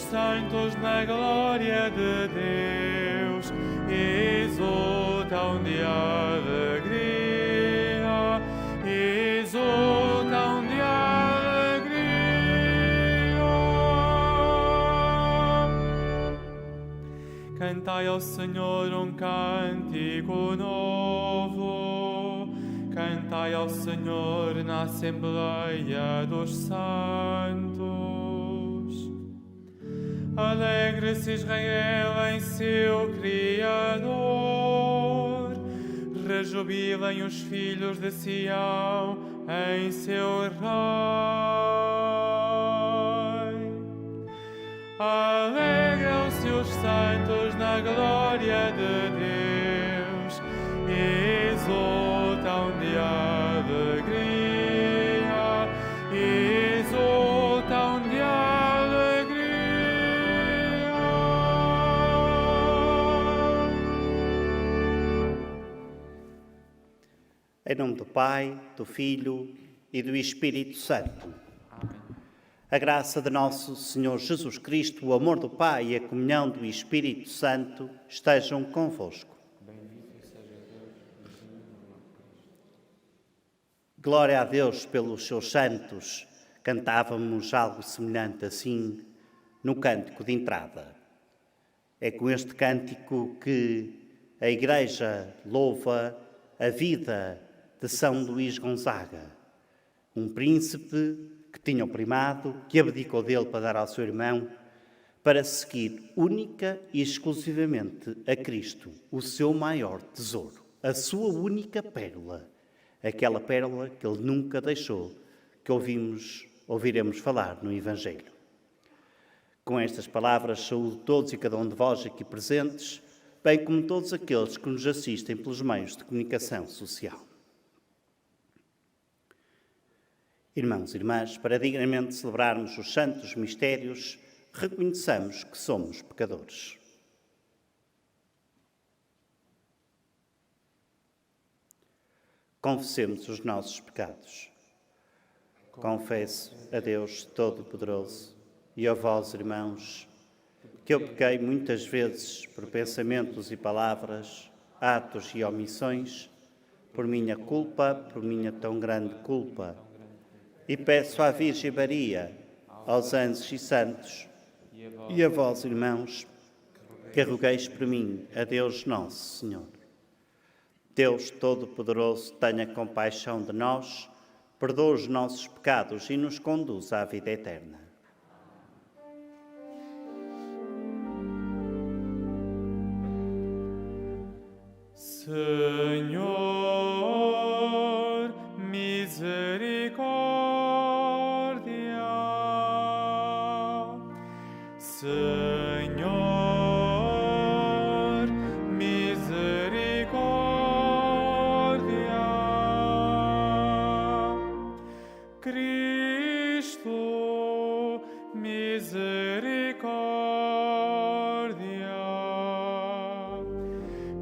santos na glória de Deus, exultam de alegria, exultam de alegria. Cantai ao Senhor um cântico novo, cantai ao Senhor na Assembleia dos Santos. Alegre-se Israel em seu Criador, rejubilem os filhos de Sião em seu Rei. Alegram-se os santos na glória de Deus, exultam de alegria, exultam de alegria. Em nome do Pai, do Filho e do Espírito Santo. Amém. A graça de nosso Senhor Jesus Cristo, o amor do Pai e a comunhão do Espírito Santo estejam convosco. Glória a Deus pelos seus santos. Cantávamos algo semelhante assim no cântico de entrada. É com este cântico que a Igreja louva a vida de São Luís Gonzaga, um príncipe que tinha o primado, que abdicou dele para dar ao seu irmão, para seguir única e exclusivamente a Cristo, o seu maior tesouro, a sua única pérola, aquela pérola que ele nunca deixou, que ouviremos falar no Evangelho. Com estas palavras, saúdo todos e cada um de vós aqui presentes, bem como todos aqueles que nos assistem pelos meios de comunicação social. Irmãos e irmãs, para dignamente celebrarmos os santos mistérios, reconheçamos que somos pecadores. Confessemos os nossos pecados. Confesso a Deus Todo-Poderoso e a vós, irmãos, que eu pequei muitas vezes por pensamentos e palavras, atos e omissões, por minha culpa, por minha tão grande culpa. E peço à Virgem Maria, aos anjos e santos, e a vós, irmãos, que rogueis por mim, a Deus nosso Senhor. Deus Todo-Poderoso, tenha compaixão de nós, perdoa os nossos pecados e nos conduz à vida eterna. Senhor, misericórdia. Senhor, misericórdia. Cristo, misericórdia.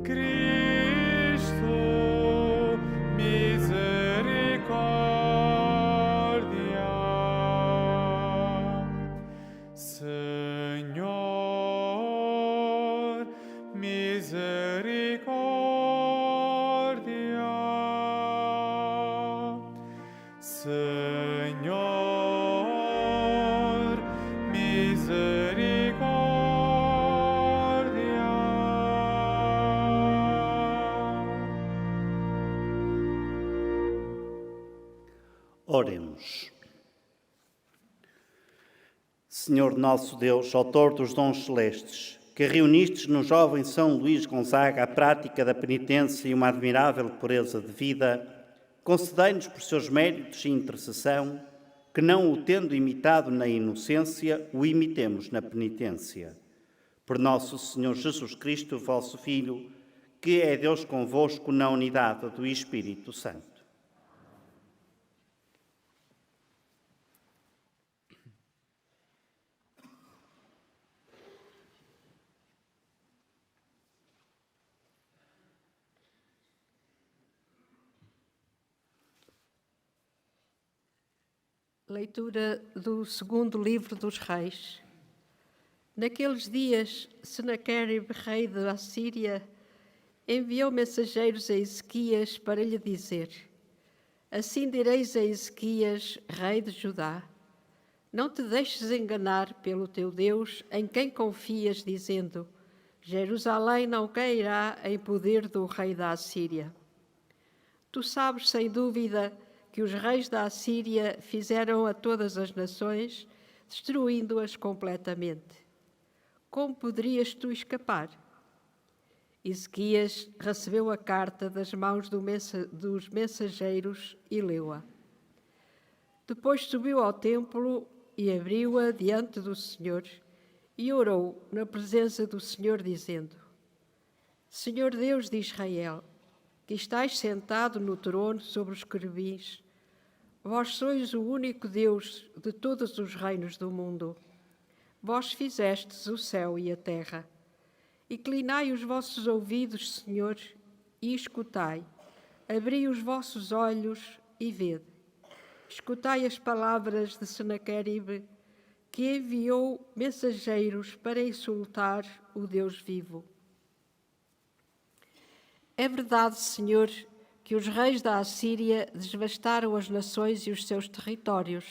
Cristo, misericórdia. Senhor, misericórdia. Senhor, misericórdia. Oremos. Senhor nosso Deus, autor dos dons celestes, que reunistes no jovem São Luís Gonzaga a prática da penitência e uma admirável pureza de vida, concedei-nos por seus méritos e intercessão, que não o tendo imitado na inocência, o imitemos na penitência. Por nosso Senhor Jesus Cristo, vosso Filho, que é Deus convosco na unidade do Espírito Santo. Leitura do segundo livro dos Reis. Naqueles dias, Senaqueribe, rei da Assíria, enviou mensageiros a Ezequias para lhe dizer: Assim direis a Ezequias, rei de Judá: Não te deixes enganar pelo teu Deus, em quem confias, dizendo: Jerusalém não cairá em poder do rei da Assíria. Tu sabes, sem dúvida, que os reis da Assíria fizeram a todas as nações, destruindo-as completamente. Como poderias tu escapar? Ezequias recebeu a carta das mãos dos mensageiros e leu-a. Depois subiu ao templo e abriu-a diante do Senhor e orou na presença do Senhor, dizendo: Senhor Deus de Israel, que estais sentado no trono sobre os querubins, vós sois o único Deus de todos os reinos do mundo. Vós fizestes o céu e a terra. Inclinai os vossos ouvidos, Senhor, e escutai. Abri os vossos olhos e vede. Escutai as palavras de Senaqueribe, que enviou mensageiros para insultar o Deus vivo. É verdade, Senhor, que os reis da Assíria devastaram as nações e os seus territórios,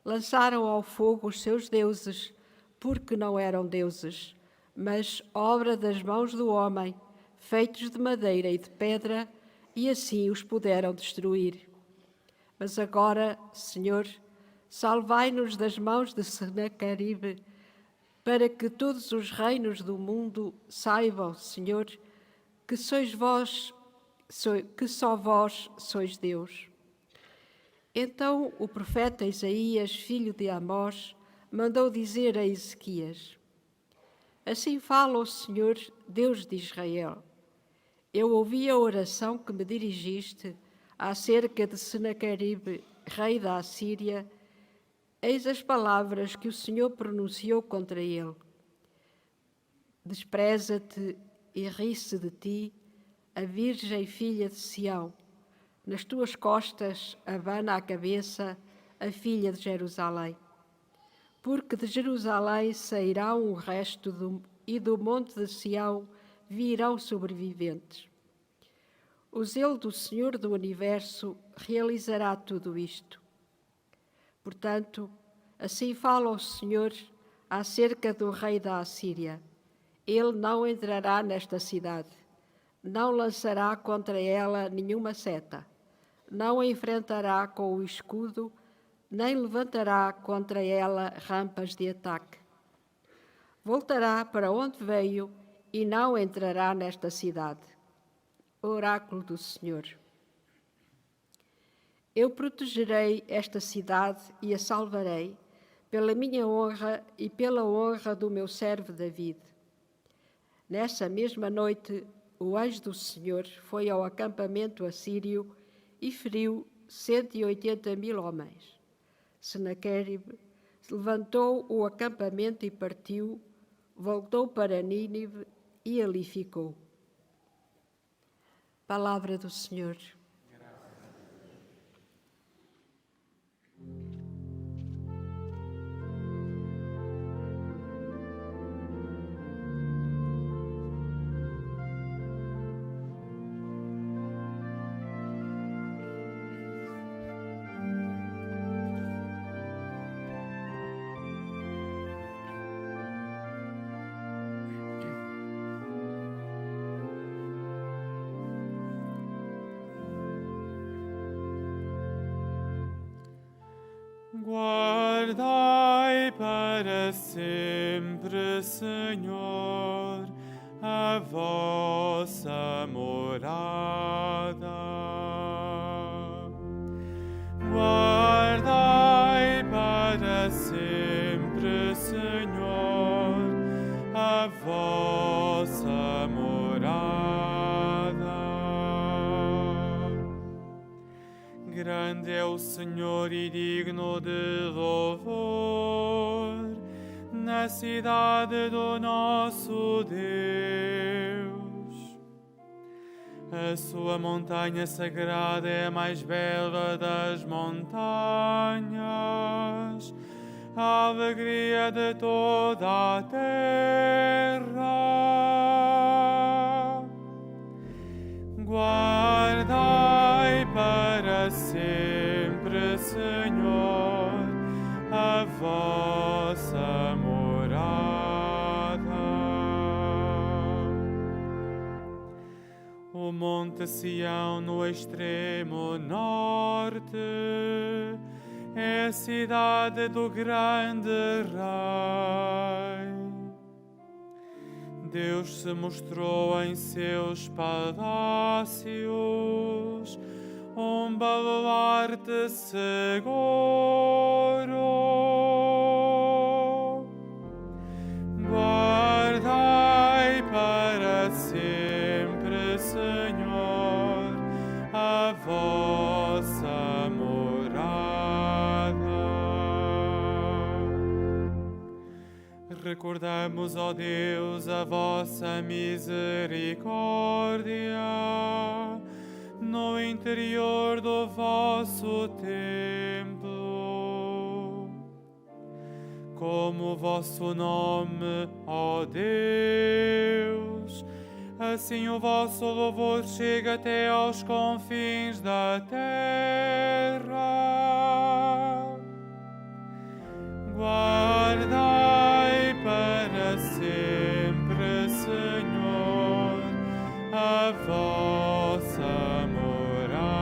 lançaram ao fogo os seus deuses, porque não eram deuses, mas obra das mãos do homem, feitos de madeira e de pedra, e assim os puderam destruir. Mas agora, Senhor, salvai-nos das mãos de Senaqueribe, para que todos os reinos do mundo saibam, Senhor, que só vós sois Deus. Então o profeta Isaías, filho de Amós, mandou dizer a Ezequias: Assim fala o Senhor, Deus de Israel. Eu ouvi a oração que me dirigiste acerca de Senaqueribe, rei da Assíria. Eis as palavras que o Senhor pronunciou contra ele. Despreza-te e ri-se de ti a virgem filha de Sião. Nas tuas costas abana a cabeça a filha de Jerusalém. Porque de Jerusalém sairá um resto e do monte de Sião virão sobreviventes. O zelo do Senhor do Universo realizará tudo isto. Portanto, assim fala o Senhor acerca do rei da Assíria. Ele não entrará nesta cidade, não lançará contra ela nenhuma seta, não a enfrentará com o escudo, nem levantará contra ela rampas de ataque. Voltará para onde veio e não entrará nesta cidade. Oráculo do Senhor. Eu protegerei esta cidade e a salvarei, pela minha honra e pela honra do meu servo David. Nessa mesma noite, o anjo do Senhor foi ao acampamento assírio e feriu 180.000 homens. Senaqueribe levantou o acampamento e partiu, voltou para Nínive e ali ficou. Palavra do Senhor. Guardai para sempre, Senhor, a vossa morada. Guardai para sempre, Senhor, a vossa morada. Grande é o Senhor e digno de louvor na cidade do nosso Deus. A sua montanha sagrada é a mais bela das montanhas. a alegria de toda a terra. Guardai para sempre, Senhor, a vossa morada. O monte Sião no extremo norte é a cidade do grande Rei. Deus se mostrou em seus palácios, um baluarte seguro. Guardai para sempre, Senhor, a vossa morada. Recordamos, ó Deus, a vossa misericórdia no interior do vosso templo. Como o vosso nome, ó Deus, assim o vosso louvor chega até aos confins da terra. Guardai para sempre, Senhor, a vossa morada.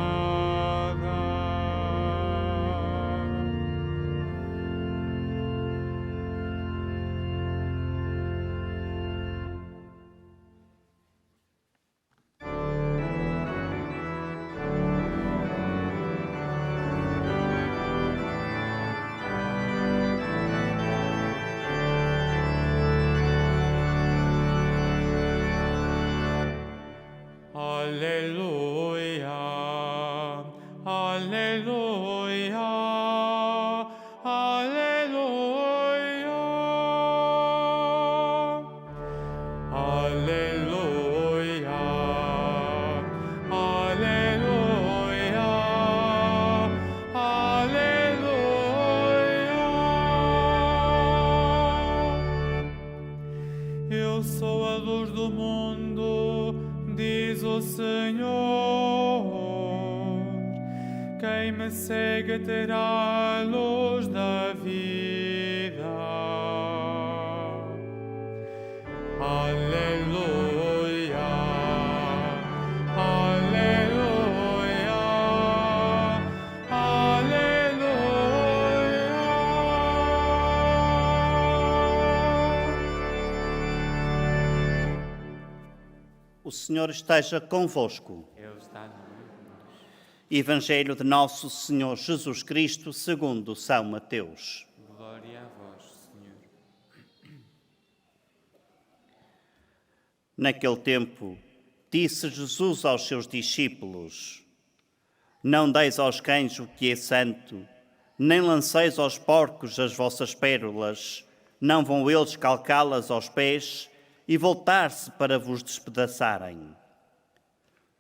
Aleluia, aleluia, aleluia, aleluia, aleluia, aleluia. Eu sou a luz do mundo, diz o Senhor. Quem me segue terá a luz da vida. Aleluia, aleluia, aleluia. O Senhor esteja convosco. Ele está no meio de nós. Evangelho de Nosso Senhor Jesus Cristo, segundo São Mateus. Glória a vós, Senhor. Naquele tempo, disse Jesus aos seus discípulos: Não deis aos cães o que é santo, nem lanceis aos porcos as vossas pérolas, não vão eles calcá-las aos pés e voltar-se para vos despedaçarem.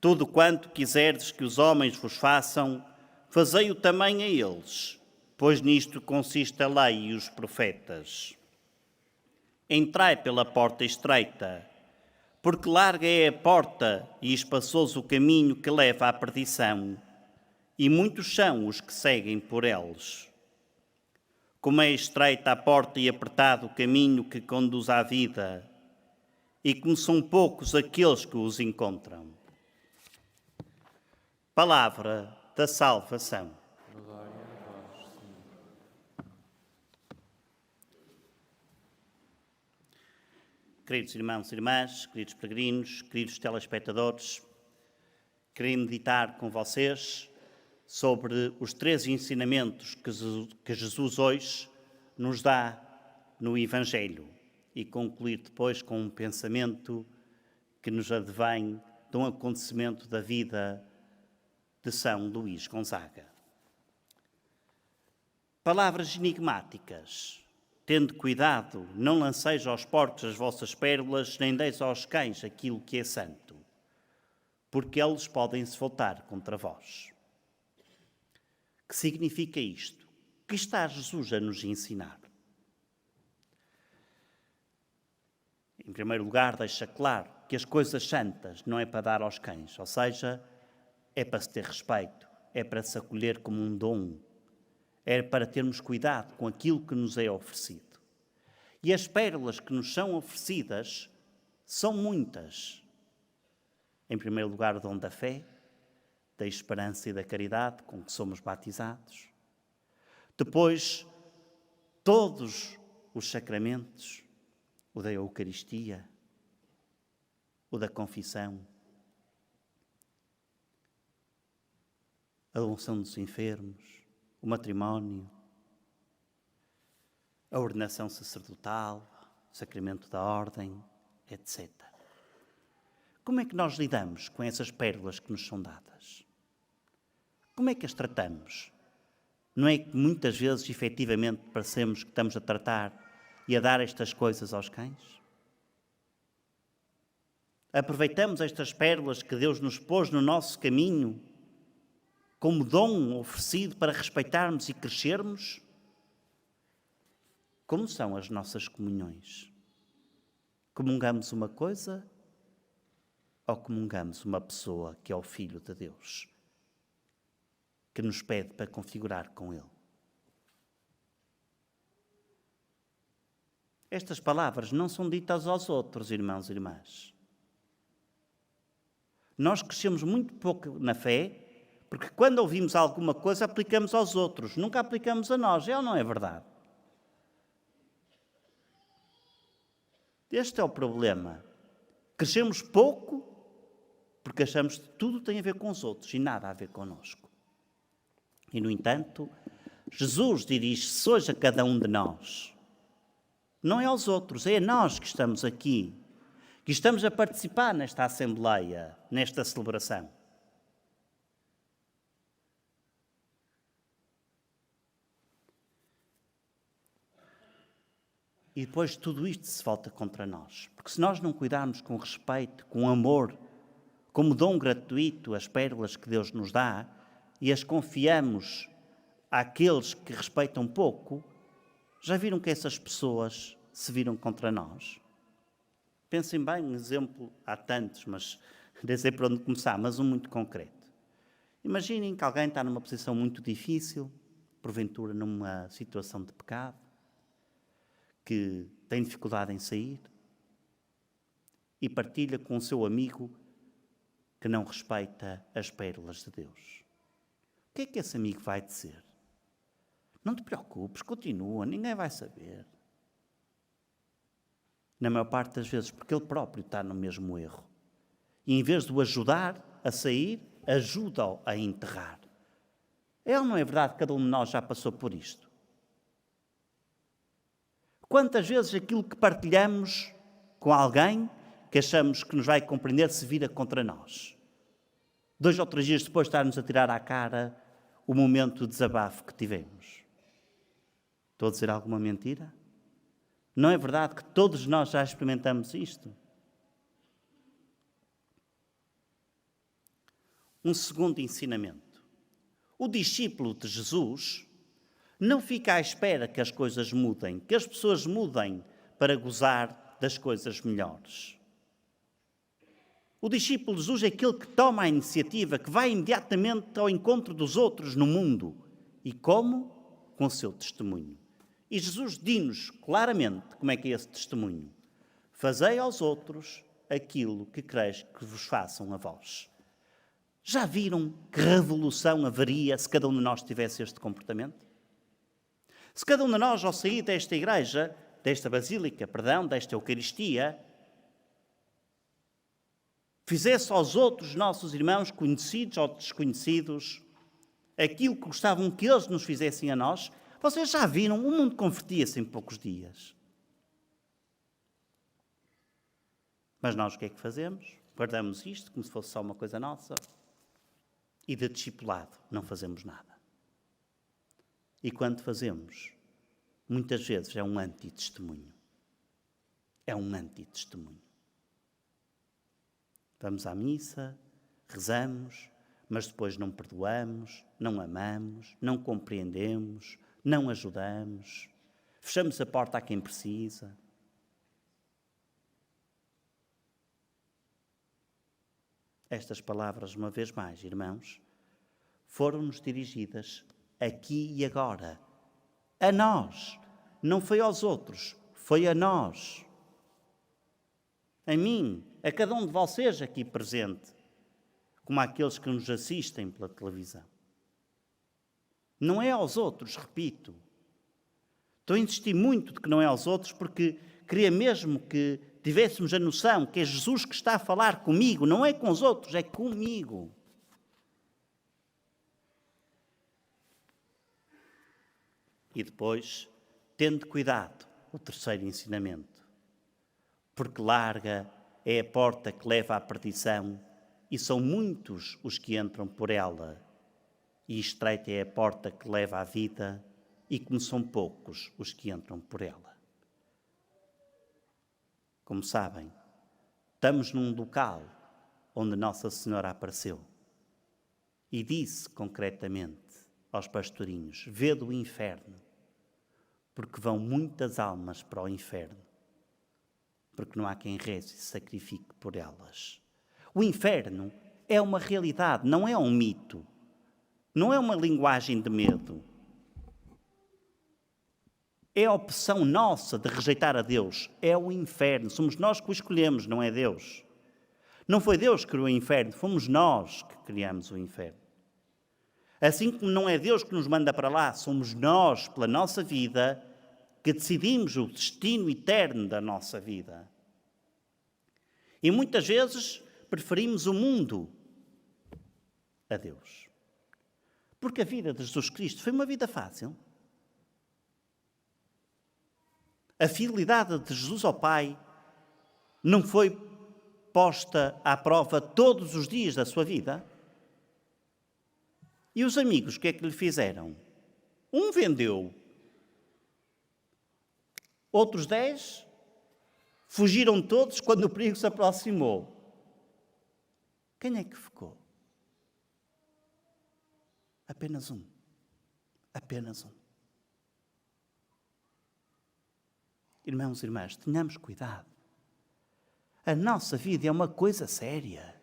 Tudo quanto quiserdes que os homens vos façam, fazei-o também a eles, pois nisto consiste a lei e os profetas. Entrai pela porta estreita, porque larga é a porta e espaçoso o caminho que leva à perdição, e muitos são os que seguem por eles. Como é estreita a porta e apertado o caminho que conduz à vida, e como são poucos aqueles que os encontram. Palavra da salvação. Glória a vós, Senhor. Queridos irmãos e irmãs, queridos peregrinos, queridos telespectadores, queria meditar com vocês sobre os 3 ensinamentos que Jesus hoje nos dá no Evangelho e concluir depois com um pensamento que nos advém de um acontecimento da vida de São Luís Gonzaga. Palavras enigmáticas. Tende cuidado, não lanceis aos porcos as vossas pérolas, nem deis aos cães aquilo que é santo, porque eles podem se voltar contra vós. Que significa isto? que está Jesus a nos ensinar? Em primeiro lugar, deixa claro que as coisas santas não é para dar aos cães, ou seja, é para se ter respeito, é para se acolher como um dom, é para termos cuidado com aquilo que nos é oferecido. E as pérolas que nos são oferecidas são muitas. Em primeiro lugar, o dom da fé, da esperança e da caridade com que somos batizados. Depois, todos os sacramentos, o da Eucaristia, o da confissão, a unção dos enfermos, o matrimónio, a ordenação sacerdotal, o sacramento da ordem, etc. Como é que nós lidamos com essas pérolas que nos são dadas? Como é que as tratamos? Não é que muitas vezes, efetivamente, parecemos que estamos a tratar e a dar estas coisas aos cães? Aproveitamos estas pérolas que Deus nos pôs no nosso caminho como dom oferecido para respeitarmos e crescermos? Como são as nossas comunhões? Comungamos uma coisa ou comungamos uma pessoa que é o Filho de Deus, que nos pede para configurar com Ele? Estas palavras não são ditas aos outros, irmãos e irmãs. Nós crescemos muito pouco na fé, porque quando ouvimos alguma coisa aplicamos aos outros, nunca aplicamos a nós. É ou não é verdade? Este é o problema. Crescemos pouco porque achamos que tudo tem a ver com os outros e nada a ver connosco. E, no entanto, Jesus dirige-se hoje a cada um de nós. Não é aos outros, é a nós que estamos aqui, que estamos a participar nesta Assembleia, nesta celebração. E depois tudo isto se volta contra nós. Porque se nós não cuidarmos com respeito, com amor, como dom gratuito, as pérolas que Deus nos dá, e as confiamos àqueles que respeitam pouco, já viram que essas pessoas se viram contra nós? Pensem bem, um exemplo, há tantos, mas nem sei por onde começar, mas um muito concreto. Imaginem que alguém está numa posição muito difícil, porventura numa situação de pecado, que tem dificuldade em sair e partilha com o seu amigo que não respeita as pérolas de Deus. O que é que esse amigo vai dizer? Não te preocupes, continua, ninguém vai saber. Na maior parte das vezes, porque ele próprio está no mesmo erro. E em vez de o ajudar a sair, ajuda-o a enterrar. É ou não é verdade que cada um de nós já passou por isto? Quantas vezes aquilo que partilhamos com alguém que achamos que nos vai compreender se vira contra nós? 2 ou 3 dias depois de estar-nos a tirar à cara o momento de desabafo que tivemos. Estou a dizer alguma mentira? Não é verdade que todos nós já experimentamos isto? Um segundo ensinamento. O discípulo de Jesus não fica à espera que as coisas mudem, que as pessoas mudem para gozar das coisas melhores. O discípulo de Jesus é aquele que toma a iniciativa, que vai imediatamente ao encontro dos outros no mundo. E como? Com o seu testemunho. E Jesus diz-nos claramente como é que é esse testemunho. Fazei aos outros aquilo que quereis que vos façam a vós. Já viram que revolução haveria se cada um de nós tivesse este comportamento? Se cada um de nós, ao sair desta igreja, desta basílica, desta Eucaristia, fizesse aos outros nossos irmãos, conhecidos ou desconhecidos, aquilo que gostavam que eles nos fizessem a nós, vocês já viram, o mundo convertia-se em poucos dias. Mas nós o que é que fazemos? Guardamos isto como se fosse só uma coisa nossa e de discipulado não fazemos nada. E quando fazemos, muitas vezes é um anti-testemunho. É um anti-testemunho. Vamos à missa, rezamos, mas depois não perdoamos, não amamos, não compreendemos, não ajudamos, fechamos a porta a quem precisa. Estas palavras, uma vez mais, irmãos, foram-nos dirigidas aqui e agora, a nós. Não foi aos outros, foi a nós. A mim, a cada um de vocês aqui presente, como àqueles que nos assistem pela televisão. Não é aos outros, repito. Estou a insistir muito de que não é aos outros porque queria mesmo que tivéssemos a noção que é Jesus que está a falar comigo, não é com os outros, é comigo. E depois, tende cuidado, o terceiro ensinamento, porque larga é a porta que leva à perdição e são muitos os que entram por ela, e estreita é a porta que leva à vida e como são poucos os que entram por ela. Como sabem, estamos num local onde Nossa Senhora apareceu e disse concretamente aos pastorinhos: vede o inferno, porque vão muitas almas para o inferno, porque não há quem reze e sacrifique por elas. O inferno é uma realidade, não é um mito, não é uma linguagem de medo. É a opção nossa de rejeitar a Deus, é o inferno. Somos nós que o escolhemos, não é Deus. Não foi Deus que criou o inferno, fomos nós que criamos o inferno. Assim como não é Deus que nos manda para lá, somos nós, pela nossa vida, que decidimos o destino eterno da nossa vida. E muitas vezes preferimos o mundo a Deus. Porque a vida de Jesus Cristo foi uma vida fácil. A fidelidade de Jesus ao Pai não foi posta à prova todos os dias da sua vida. E os amigos, o que é que lhe fizeram? Um vendeu. Outros 10 fugiram todos quando o perigo se aproximou. Quem é que ficou? Apenas um. Apenas um. Irmãos e irmãs, tenhamos cuidado. A nossa vida é uma coisa séria.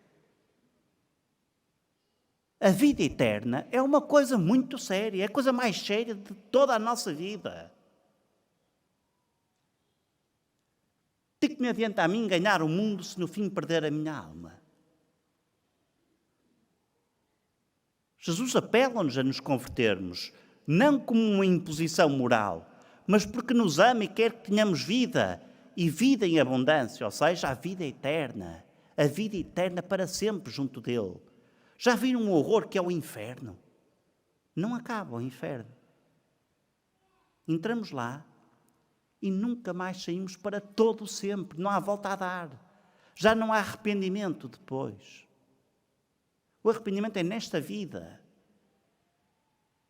A vida eterna é uma coisa muito séria, é a coisa mais séria de toda a nossa vida. De que me adianta a mim ganhar o mundo se no fim perder a minha alma? Jesus apela-nos a nos convertermos, não como uma imposição moral, mas porque nos ama e quer que tenhamos vida, e vida em abundância, ou seja, a vida eterna para sempre junto dele. Já viram um horror que é o inferno? Não acaba o inferno. Entramos lá e nunca mais saímos para todo sempre, não há volta a dar. Já não há arrependimento depois. O arrependimento é nesta vida.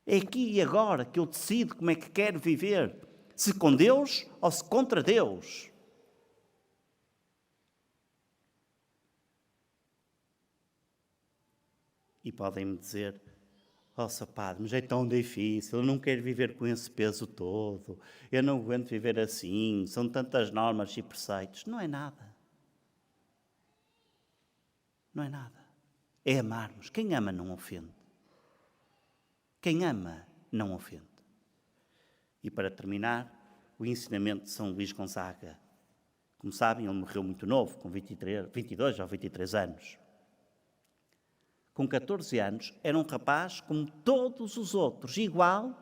É aqui e agora que eu decido como é que quero viver. Se com Deus ou se contra Deus. E podem-me dizer: nossa, padre, mas é tão difícil, eu não quero viver com esse peso todo, eu não aguento viver assim, são tantas normas e preceitos. Não é nada. Não é nada. É amarmos. Quem ama não ofende. Quem ama não ofende. E para terminar, o ensinamento de São Luís Gonzaga. Como sabem, ele morreu muito novo, com 22 ou 23 anos. Com 14 anos, era um rapaz como todos os outros, igual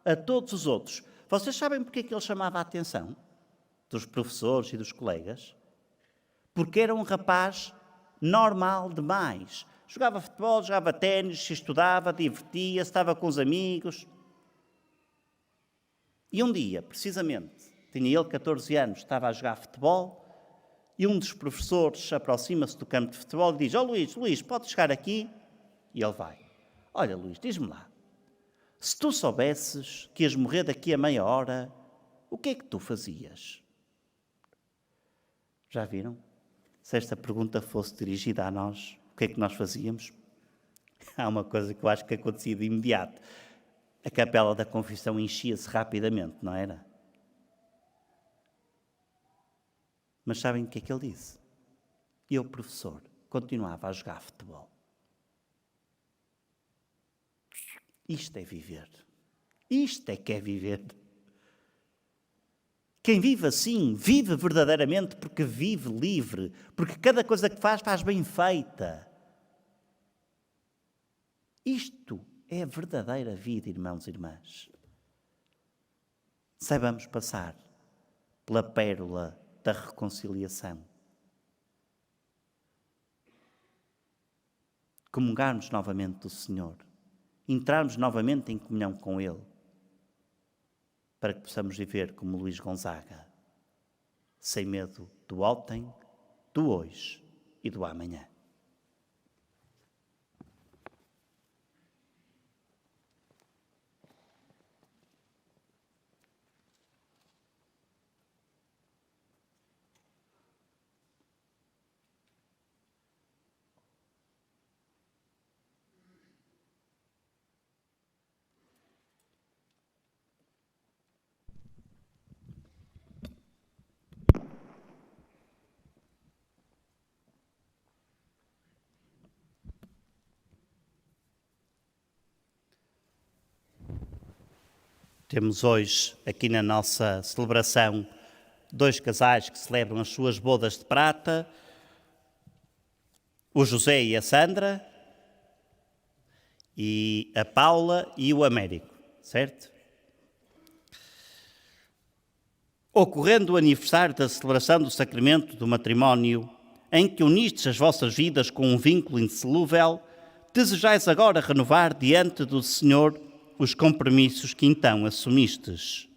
a todos os outros. Vocês sabem porque é que ele chamava a atenção dos professores e dos colegas? Porque era um rapaz normal demais. Jogava futebol, jogava ténis, estudava, divertia-se, estava com os amigos. E um dia, precisamente, tinha ele 14 anos, estava a jogar futebol, e um dos professores aproxima-se do campo de futebol e diz: ó Luís, podes chegar aqui? E ele vai. Olha, Luís, diz-me lá, se tu soubesses que ias morrer daqui a meia hora, o que é que tu fazias? Já viram? Se esta pergunta fosse dirigida a nós, o que é que nós fazíamos? Há uma coisa que eu acho que acontecia de imediato. a capela da confissão enchia-se rapidamente, não era? Mas sabem o que é que ele disse? E o professor continuava a jogar futebol. Isto é viver. Isto é que é viver. Quem vive assim, vive verdadeiramente porque vive livre, porque cada coisa que faz, faz bem feita. Isto é a verdadeira vida, irmãos e irmãs. Saibamos passar pela pérola da reconciliação. Comungarmos novamente do Senhor. Entrarmos novamente em comunhão com Ele, para que possamos viver como Luís Gonzaga, sem medo do ontem, do hoje e do amanhã. Temos hoje, aqui na nossa celebração, 2 casais que celebram as suas bodas de prata, o José e a Sandra, e a Paula e o Américo, certo? Ocorrendo o aniversário da celebração do sacramento do matrimónio, em que unistes as vossas vidas com um vínculo indissolúvel, desejais agora renovar diante do Senhor os compromissos que então assumistes,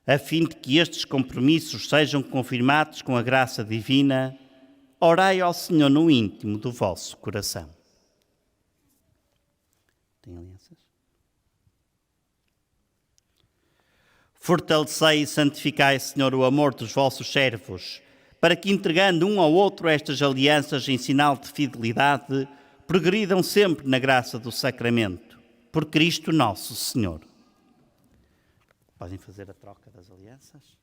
a fim de que estes compromissos sejam confirmados com a graça divina, orai ao Senhor no íntimo do vosso coração. Tem alianças? Fortalecei e santificai, Senhor, o amor dos vossos servos, para que, entregando um ao outro estas alianças em sinal de fidelidade, progridam sempre na graça do sacramento. Por Cristo nosso Senhor. Podem fazer a troca das alianças?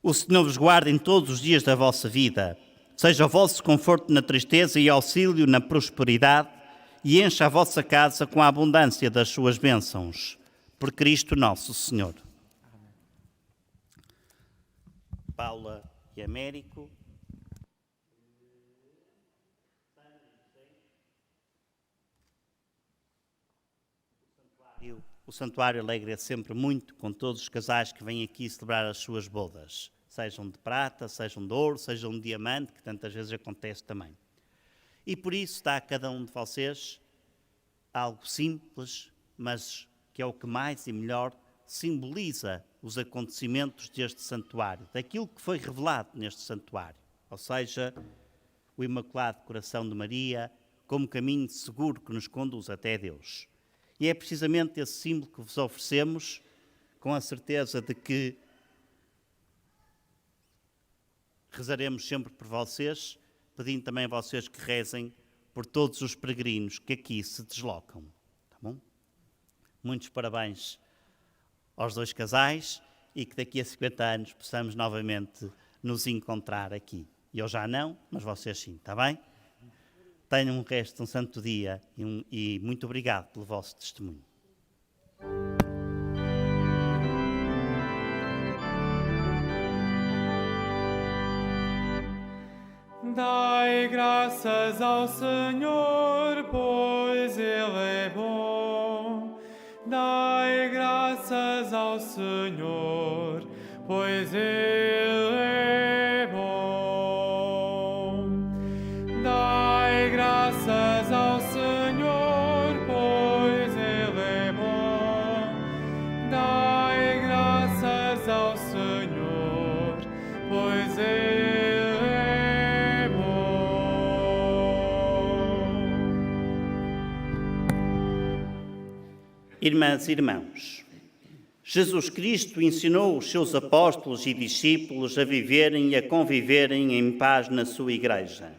O Senhor vos guarde em todos os dias da vossa vida, seja o vosso conforto na tristeza e auxílio na prosperidade, e encha a vossa casa com a abundância das suas bênçãos. Por Cristo nosso Senhor. Paula e Américo. O Santuário alegra sempre muito com todos os casais que vêm aqui celebrar as suas bodas. Sejam de prata, sejam de ouro, sejam de diamante, que tantas vezes acontece também. E por isso dá a cada um de vocês algo simples, mas que é o que mais e melhor simboliza os acontecimentos deste santuário, daquilo que foi revelado neste santuário. Ou seja, o Imaculado Coração de Maria como caminho seguro que nos conduz até Deus. E é precisamente esse símbolo que vos oferecemos, com a certeza de que rezaremos sempre por vocês, pedindo também a vocês que rezem por todos os peregrinos que aqui se deslocam. Tá bom? Muitos parabéns aos 2 casais e que daqui a 50 anos possamos novamente nos encontrar aqui. Eu já não, mas vocês sim, está bem? Tenham um resto de um santo dia e muito obrigado pelo vosso testemunho. Dai graças ao Senhor, pois Ele é bom. Dai graças ao Senhor, pois Ele é bom. Dai graças ao Senhor, pois Ele Irmãs e irmãos, Jesus Cristo ensinou os seus apóstolos e discípulos a viverem e a conviverem em paz na sua Igreja.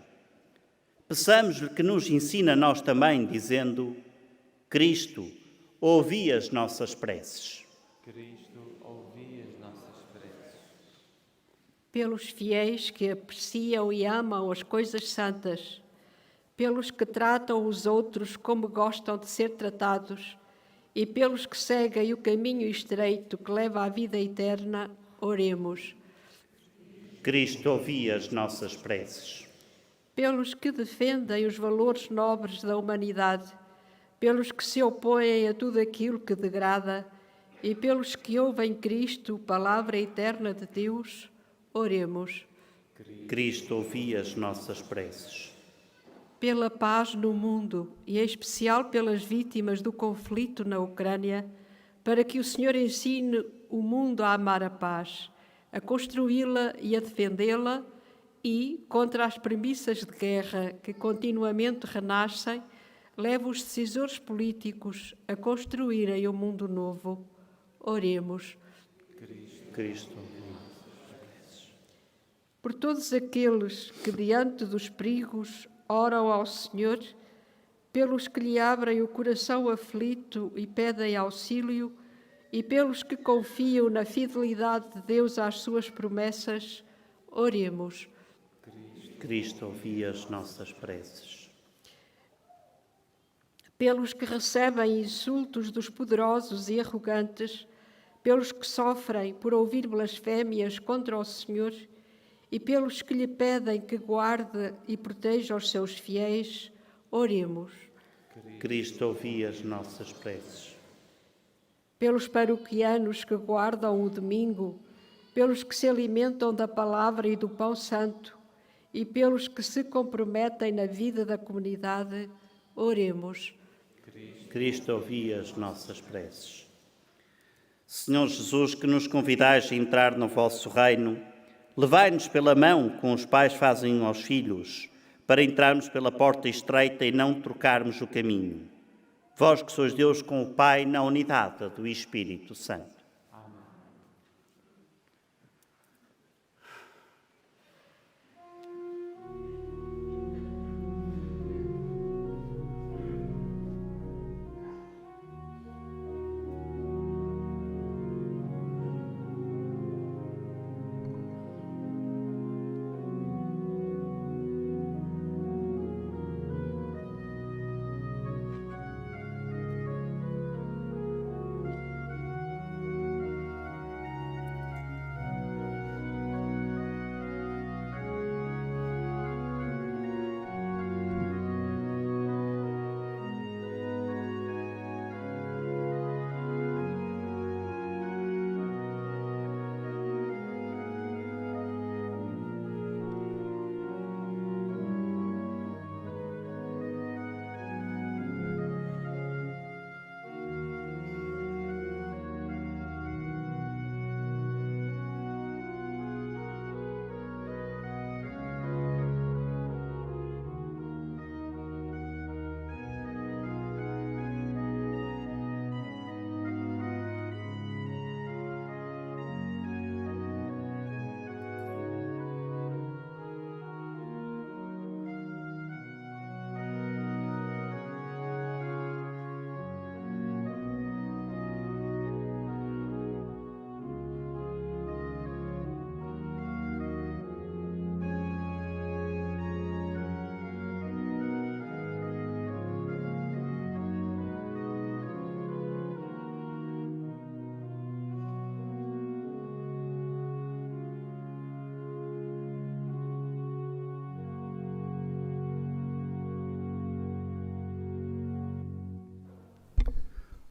Peçamos-lhe que nos ensine a nós também, dizendo: Cristo, ouvi as nossas preces. Cristo, ouvi as nossas preces. Pelos fiéis que apreciam e amam as coisas santas, pelos que tratam os outros como gostam de ser tratados e pelos que seguem o caminho estreito que leva à vida eterna, oremos. Cristo, ouvi as nossas preces. Pelos que defendem os valores nobres da humanidade, pelos que se opõem a tudo aquilo que degrada e pelos que ouvem Cristo, palavra eterna de Deus, oremos. Cristo, ouvi as nossas preces. Pela paz no mundo e em especial pelas vítimas do conflito na Ucrânia, para que o Senhor ensine o mundo a amar a paz, a construí-la e a defendê-la e, contra as premissas de guerra que continuamente renascem, leva os decisores políticos a construírem um mundo novo. Oremos. Cristo. Por todos aqueles que, diante dos perigos, oram ao Senhor, pelos que lhe abrem o coração aflito e pedem auxílio, e pelos que confiam na fidelidade de Deus às suas promessas, oremos. Cristo, ouvi as nossas preces. Pelos que recebem insultos dos poderosos e arrogantes, pelos que sofrem por ouvir blasfémias contra o Senhor e pelos que lhe pedem que guarde e proteja os seus fiéis, oremos. Cristo, ouvi as nossas preces. Pelos paroquianos que guardam o domingo, pelos que se alimentam da palavra e do pão santo e pelos que se comprometem na vida da comunidade, oremos. Cristo, ouvi as nossas preces. Senhor Jesus, que nos convidais a entrar no vosso reino, levai-nos pela mão, como os pais fazem aos filhos, para entrarmos pela porta estreita e não trocarmos o caminho. Vós que sois Deus com o Pai, na unidade do Espírito Santo.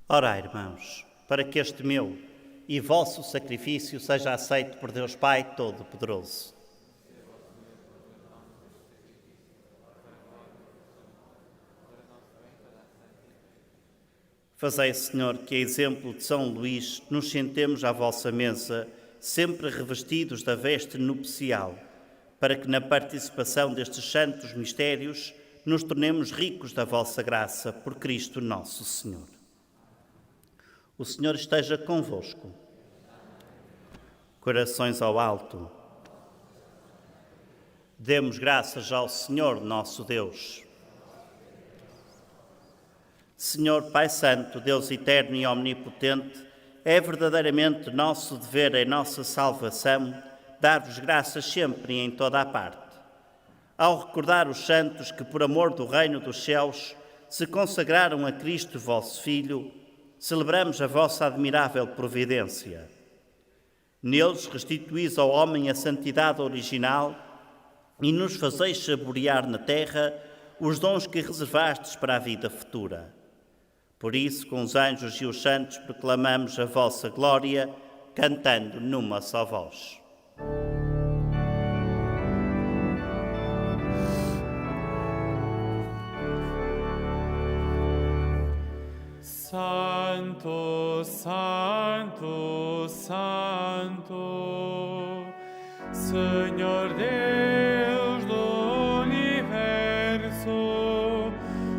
Ora, irmãos, para que este meu e vosso sacrifício seja aceito por Deus Pai Todo-Poderoso. Fazei, Senhor, que, a exemplo de São Luís, nos sentemos à vossa mesa, sempre revestidos da veste nupcial, para que, na participação destes santos mistérios, nos tornemos ricos da vossa graça, por Cristo nosso Senhor. O Senhor esteja convosco. Corações ao alto. Demos graças ao Senhor nosso Deus. Senhor Pai Santo, Deus eterno e omnipotente, é verdadeiramente nosso dever em nossa salvação dar-vos graças sempre e em toda a parte. Ao recordar os santos que, por amor do reino dos céus, se consagraram a Cristo, vosso Filho, celebramos a vossa admirável providência. Neles restituís ao homem a santidade original e nos fazeis saborear na terra os dons que reservastes para a vida futura. Por isso, com os anjos e os santos, proclamamos a vossa glória, cantando numa só voz. Santo, Santo, Santo, Senhor Deus do universo,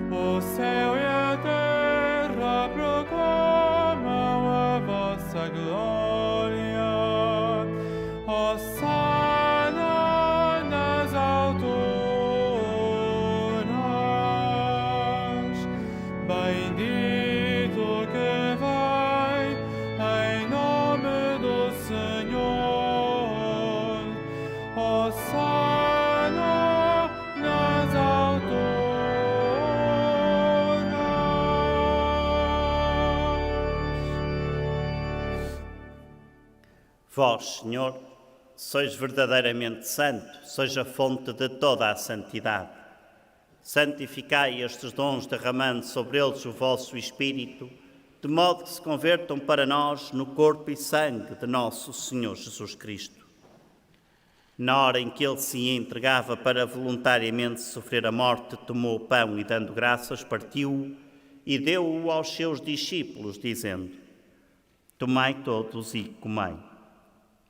o céu e a terra proclamam a vossa glória. Hosana nas alturas, bendito que vai em nome do Senhor. Hosana nas alturas. Vós, Senhor, sois verdadeiramente santo, sois a fonte de toda a santidade. Santificai estes dons, derramando sobre eles o vosso Espírito, de modo que se convertam para nós no corpo e sangue de nosso Senhor Jesus Cristo. Na hora em que ele se entregava para voluntariamente sofrer a morte, tomou o pão e, dando graças, partiu-o e deu-o aos seus discípulos, dizendo: Tomai todos e comei.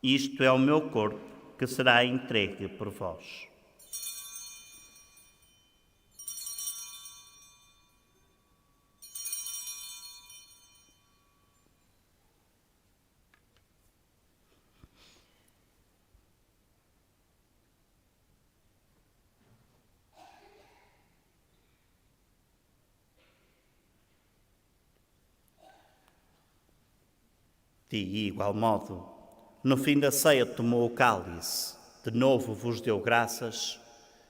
Isto é o meu corpo, que será entregue por vós. De igual modo, no fim da ceia tomou o cálice, de novo vos deu graças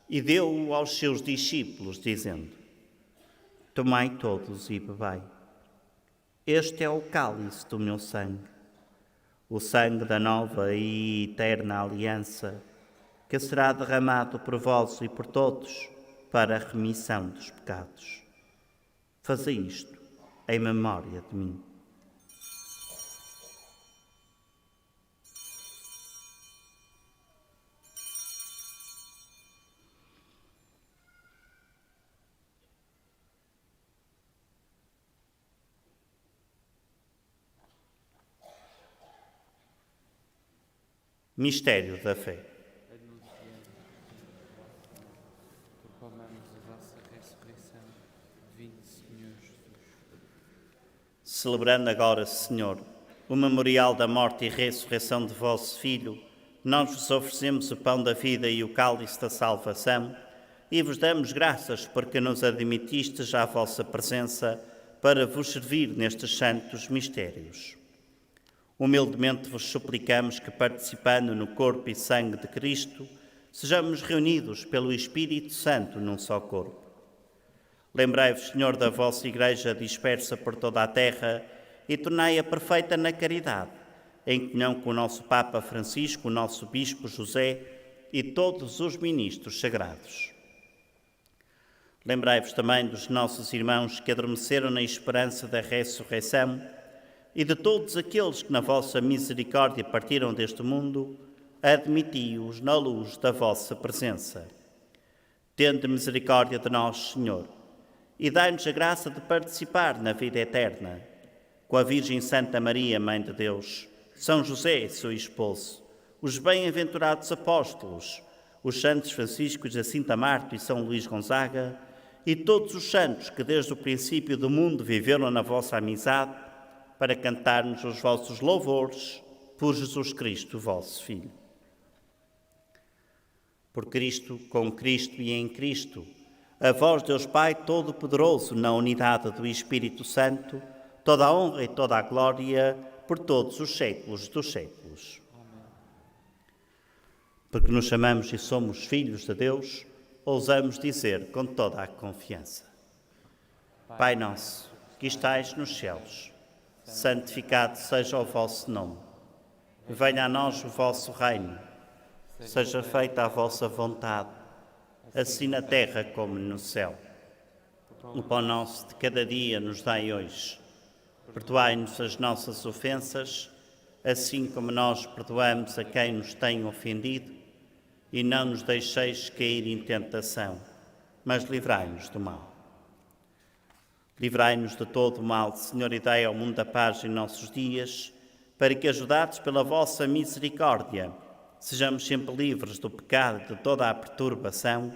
e deu-o aos seus discípulos, dizendo: Tomai todos e bebei. Este é o cálice do meu sangue, o sangue da nova e eterna aliança, que será derramado por vós e por todos para a remissão dos pecados. Fazei isto em memória de mim. Mistério da fé. Proclamamos a vossa ressurreição. Vinde, Senhor Jesus. Celebrando agora, Senhor, o memorial da morte e ressurreição de vosso Filho, nós vos oferecemos o pão da vida e o cálice da salvação e vos damos graças porque nos admitistes à vossa presença para vos servir nestes santos mistérios. Humildemente vos suplicamos que, participando no corpo e sangue de Cristo, sejamos reunidos pelo Espírito Santo num só corpo. Lembrai-vos, Senhor, da vossa Igreja dispersa por toda a terra e tornai-a perfeita na caridade, em comunhão com o nosso Papa Francisco, o nosso Bispo José e todos os ministros sagrados. Lembrai-vos também dos nossos irmãos que adormeceram na esperança da ressurreição e de todos aqueles que na vossa misericórdia partiram deste mundo, admiti-os na luz da vossa presença. Tende misericórdia de nós, Senhor, e dai-nos a graça de participar na vida eterna, com a Virgem Santa Maria, Mãe de Deus, São José, seu esposo, os bem-aventurados apóstolos, os santos Francisco, Jacinta Marto e São Luís Gonzaga, e todos os santos que desde o princípio do mundo viveram na vossa amizade, para cantarmos os vossos louvores por Jesus Cristo, vosso Filho. Por Cristo, com Cristo e em Cristo, a vós, Deus Pai Todo-Poderoso, na unidade do Espírito Santo, toda a honra e toda a glória por todos os séculos dos séculos. Porque nos chamamos e somos filhos de Deus, ousamos dizer com toda a confiança: Pai nosso, que estais nos céus, santificado seja o vosso nome. Venha a nós o vosso reino. Seja feita a vossa vontade, assim na terra como no céu. O pão nosso de cada dia nos dai hoje. Perdoai-nos as nossas ofensas, assim como nós perdoamos a quem nos tem ofendido, e não nos deixeis cair em tentação, mas livrai-nos do mal. Livrai-nos de todo o mal, Senhor, e dai ao mundo a paz em nossos dias, para que, ajudados pela vossa misericórdia, sejamos sempre livres do pecado e de toda a perturbação,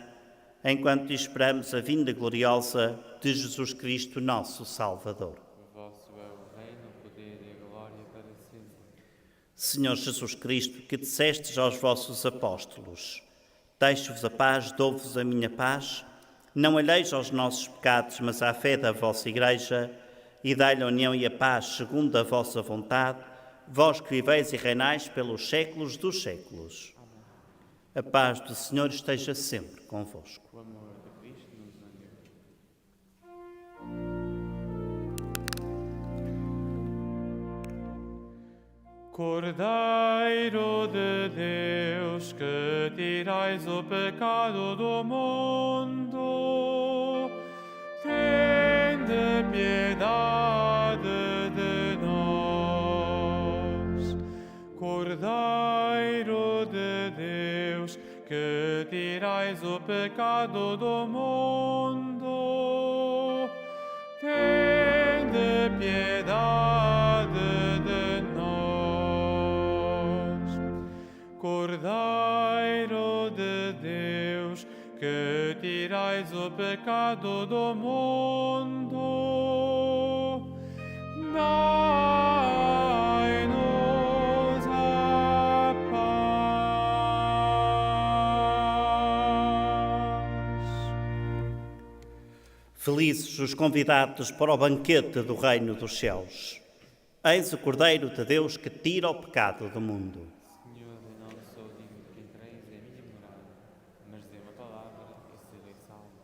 enquanto esperamos a vinda gloriosa de Jesus Cristo, nosso Salvador. Vosso é o reino, o poder e a glória para sempre. Senhor Jesus Cristo, que dissestes aos vossos apóstolos: deixo-vos a paz, dou-vos a minha paz, não olheis aos nossos pecados, mas à fé da vossa Igreja, e dai-lhe a união e a paz segundo a vossa vontade, vós que viveis e reinais pelos séculos dos séculos. Amém. A paz do Senhor esteja sempre convosco. O amor de Cristo nos uniu. Cordeiro de Deus, que tirais o pecado do mundo, tende piedade de nós. Cordeiro de Deus, que tirais o pecado do mundo, tende piedade de nós. Cordeiro de Deus, que tirais o pecado do mundo, dai-nos a paz. Felizes os convidados para o banquete do reino dos céus. Eis o Cordeiro de Deus que tira o pecado do mundo. Senhor, eu não sou digno de que entreis em minha morada, mas dê uma palavra e serei salvo.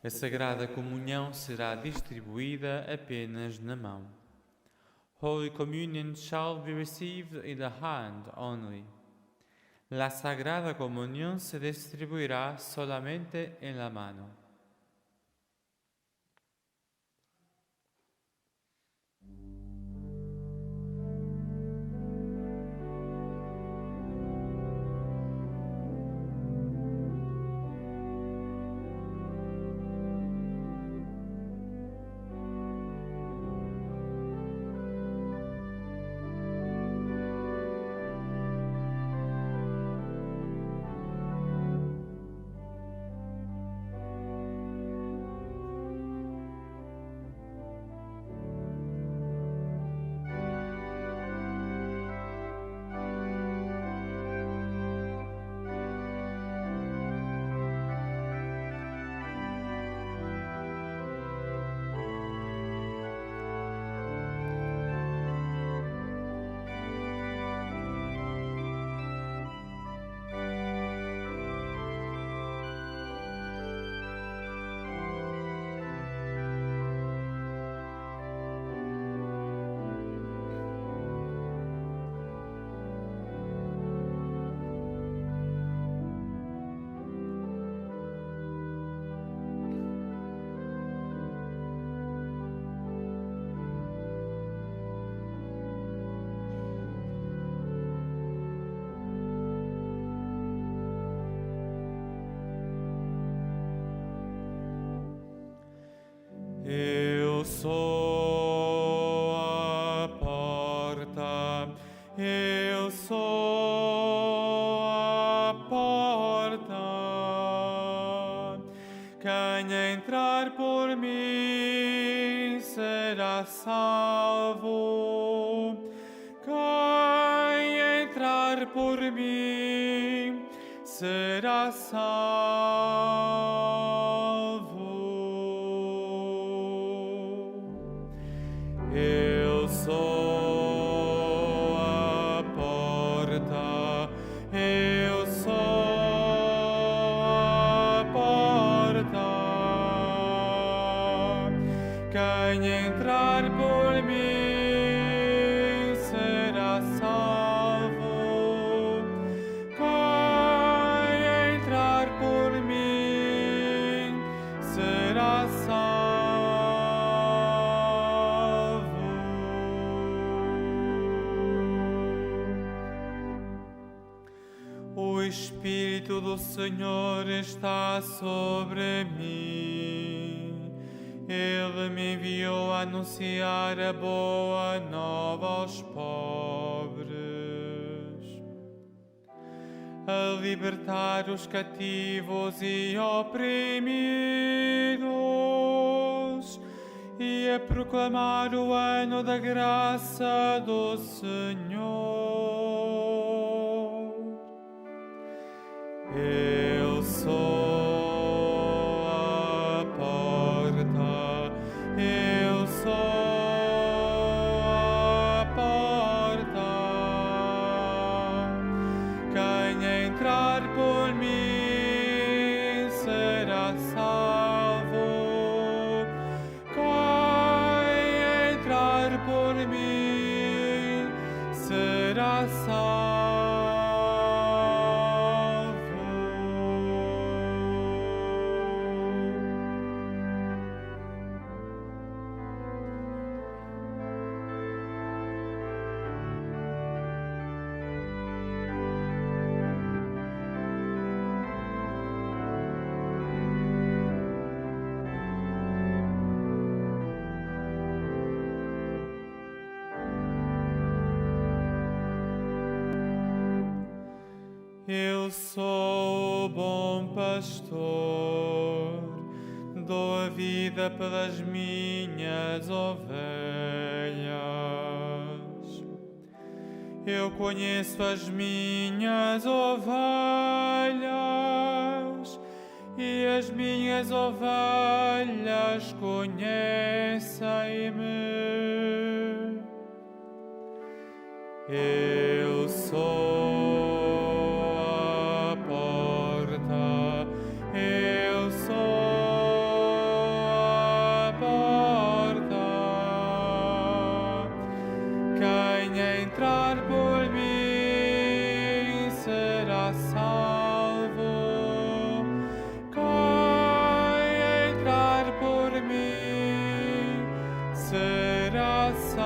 A Sagrada Comunhão será distribuída apenas na mão. Holy Communion shall be received in the hand only. La Sagrada Comunión se distribuirá solamente en la mano. Eu sou a porta, eu sou a porta. Quem entrar por mim será salvo. Quem entrar por mim será salvo. Eu sou a porta, eu sou a porta. Quem entrar por mim será salvo. Quem entrar por mim será salvo. O Espírito do Senhor está sobre mim. Ele me enviou a anunciar a boa nova aos pobres, a libertar os cativos e oprimidos, e a proclamar o ano da graça do Senhor. Eu sou a porta, eu sou a porta. Quem entrar por mim será salvo. Quem entrar por mim será salvo. Eu sou o bom pastor, dou a vida pelas minhas ovelhas. Eu conheço as minhas ovelhas e as minhas ovelhas conhecem-me. Eu sou eu sou a porta. Quem entrar por mim será salvo. Quem entrar por mim será salvo.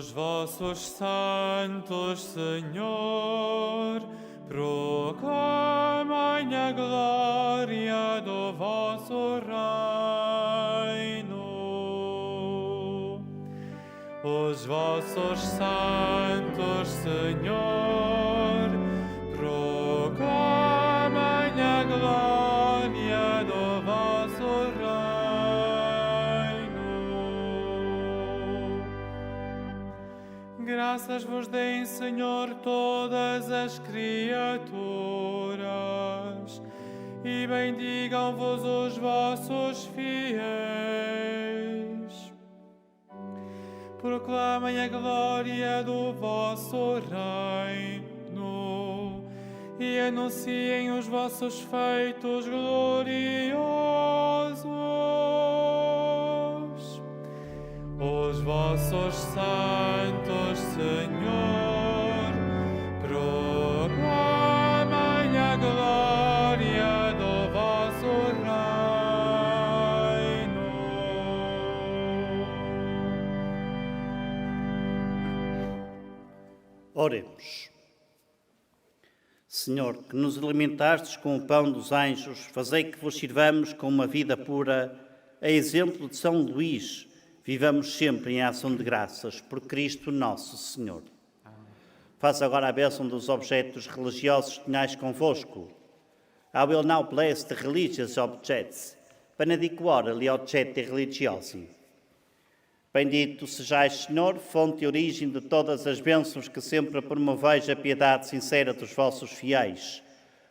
Os vossos santos, Senhor, proclamem a glória do vosso reino. Os vossos santos, Senhor, proclamem a glória do vosso reino. Graças vos deem, Senhor, todas as criaturas, e bendigam-vos os vossos fiéis. Proclamem a glória do vosso reino e anunciem os vossos feitos gloriosos. Os vossos santos, Senhor, proclamem a glória do vosso reino. Oremos. Senhor, que nos alimentastes com o pão dos anjos, fazei que vos sirvamos com uma vida pura, a exemplo de São Luís, vivamos sempre em ação de graças, por Cristo nosso Senhor. Faça agora a bênção dos objetos religiosos que tenhais convosco. I will now bless the religious objects. Benedicuora li oggetti religiosi. Bendito sejais, Senhor, fonte e origem de todas as bênçãos que sempre promoveis a piedade sincera dos vossos fiéis.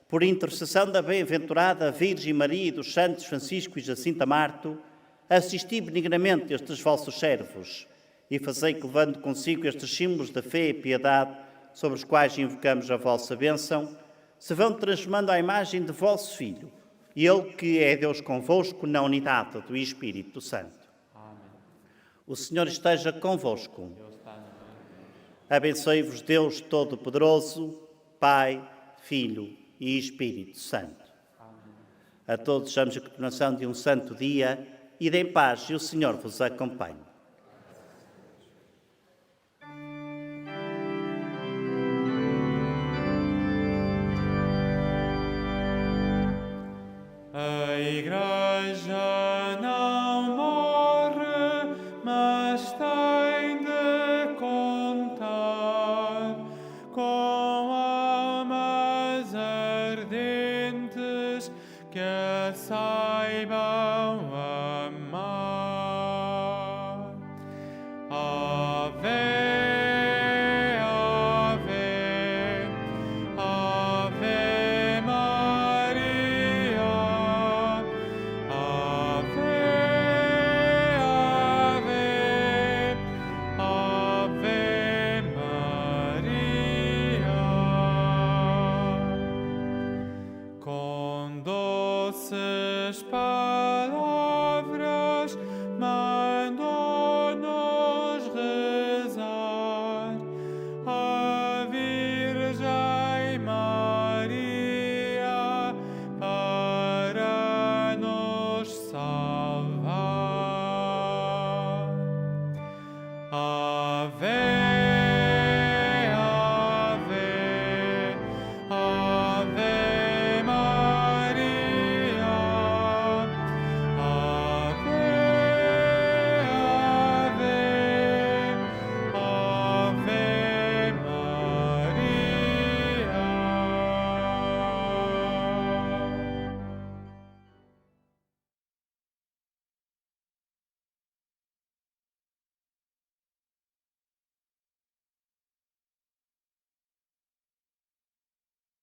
Por intercessão da bem-aventurada Virgem Maria e dos santos Francisco e Jacinta Marto, assisti benignamente estes vossos servos e fazei que, levando consigo estes símbolos da fé e piedade, sobre os quais invocamos a vossa bênção, se vão transformando à imagem de vosso Filho, e Ele que é Deus convosco na unidade do Espírito Santo. Amém. O Senhor esteja convosco. Abençoe-vos Deus Todo-Poderoso, Pai, Filho e Espírito Santo. Amém. A todos desejamos a continuação de um santo dia e deem paz e o Senhor vos acompanhe. A Igreja não morre, mas tem de contar com almas ardentes que a saibam amar. Ave, ave, ave Maria. Ave, ave, ave Maria. Com doces palavras